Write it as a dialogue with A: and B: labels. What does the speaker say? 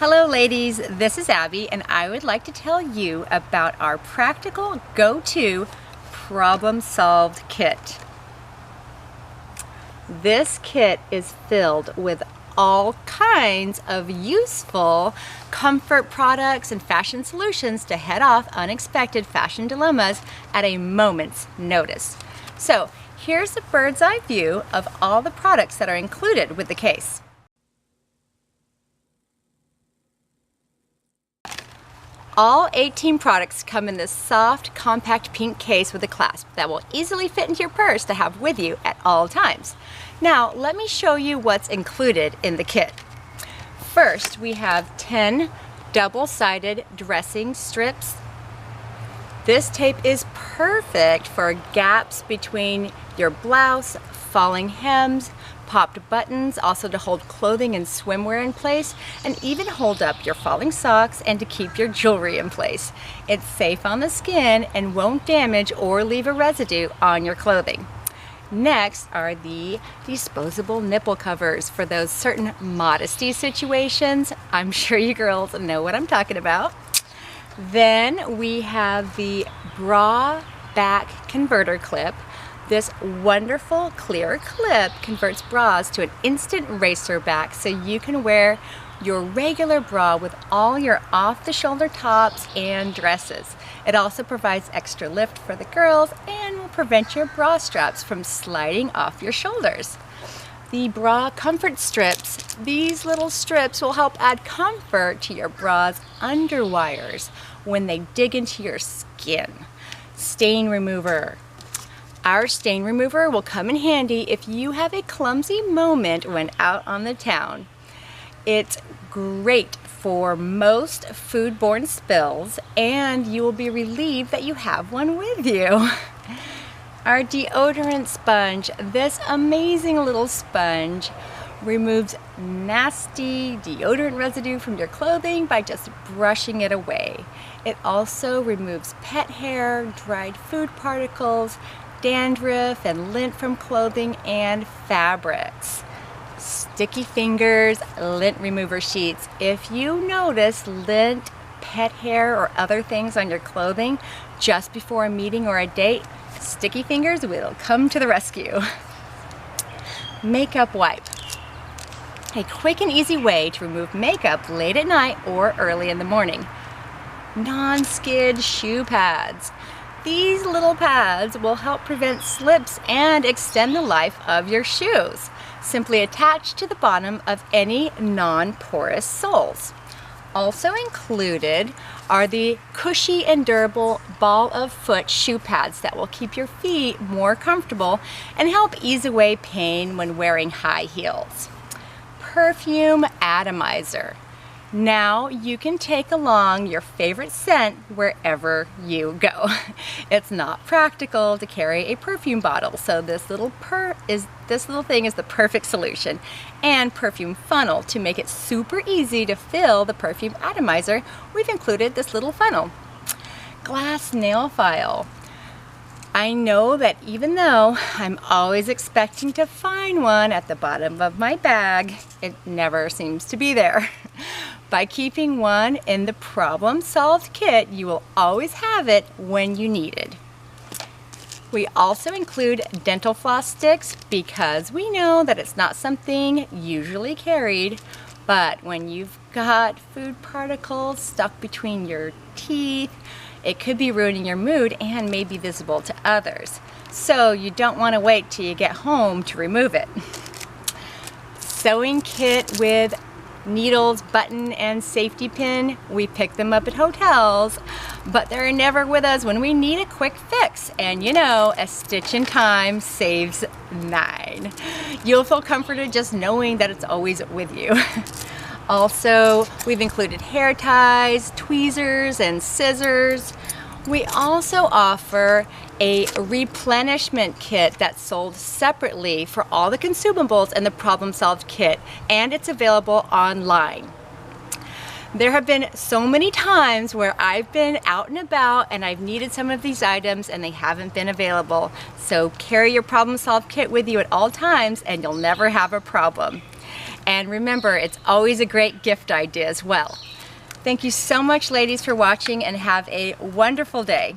A: Hello ladies, this is Abby and I would like to tell you about our practical go-to problem solved kit. This kit is filled with all kinds of useful comfort products and fashion solutions to head off unexpected fashion dilemmas at a moment's notice. So here's a bird's eye view of all the products that are included with the case. All 18 products come in this soft, compact pink case with a clasp that will easily fit into your purse to have with you at all times. Now, let me show you what's included in the kit. First, we have 10 double-sided dressing strips. This tape is perfect for gaps between your blouse, falling hems, popped buttons, also to hold clothing and swimwear in place, and even hold up your falling socks and to keep your jewelry in place. It's safe on the skin and won't damage or leave a residue on your clothing. Next are the disposable nipple covers for those certain modesty situations. I'm sure you girls know what I'm talking about. Then we have the bra back converter clip. This wonderful clear clip converts bras to an instant racerback so you can wear your regular bra with all your off-the-shoulder tops and dresses. It also provides extra lift for the girls and will prevent your bra straps from sliding off your shoulders. The bra comfort strips. These little strips will help add comfort to your bra's underwires when they dig into your skin. Stain remover. Our stain remover will come in handy if you have a clumsy moment when out on the town. It's great for most foodborne spills and you will be relieved that you have one with you. Our deodorant sponge. This amazing little sponge removes nasty deodorant residue from your clothing by just brushing it away. It also removes pet hair, dried food particles, dandruff, and lint from clothing and fabrics. Sticky fingers, lint remover sheets. If you notice lint, pet hair, or other things on your clothing just before a meeting or a date, sticky fingers will come to the rescue. Makeup wipe. A quick and easy way to remove makeup late at night or early in the morning. Non-skid shoe pads. These little pads will help prevent slips and extend the life of your shoes. Simply attach to the bottom of any non-porous soles. Also included are the cushy and durable ball of foot shoe pads that will keep your feet more comfortable and help ease away pain when wearing high heels. Perfume Atomizer. Now you can take along your favorite scent wherever you go. It's not practical to carry a perfume bottle, so this little thing is the perfect solution. And Perfume Funnel, to make it super easy to fill the Perfume Atomizer, we've included this little funnel. Glass nail file. I know that even though I'm always expecting to find one at the bottom of my bag, it never seems to be there. By keeping one in the problem solved kit, you will always have it when you need it. We also include dental floss sticks because we know that it's not something usually carried, but when you've got food particles stuck between your teeth, it could be ruining your mood and may be visible to others. So you don't want to wait till you get home to remove it. Sewing kit with needles, button, and safety pin. We pick them up at hotels, but they're never with us when we need a quick fix. And you know, a stitch in time saves 9. You'll feel comforted just knowing that it's always with you. Also, we've included hair ties, tweezers, and scissors. We also offer a replenishment kit that's sold separately for all the consumables in the problem solved kit, and it's available online. There have been so many times where I've been out and about and I've needed some of these items and they haven't been available. So carry your problem solved kit with you at all times and you'll never have a problem. And remember, it's always a great gift idea as well. Thank you so much, ladies, for watching, and have a wonderful day.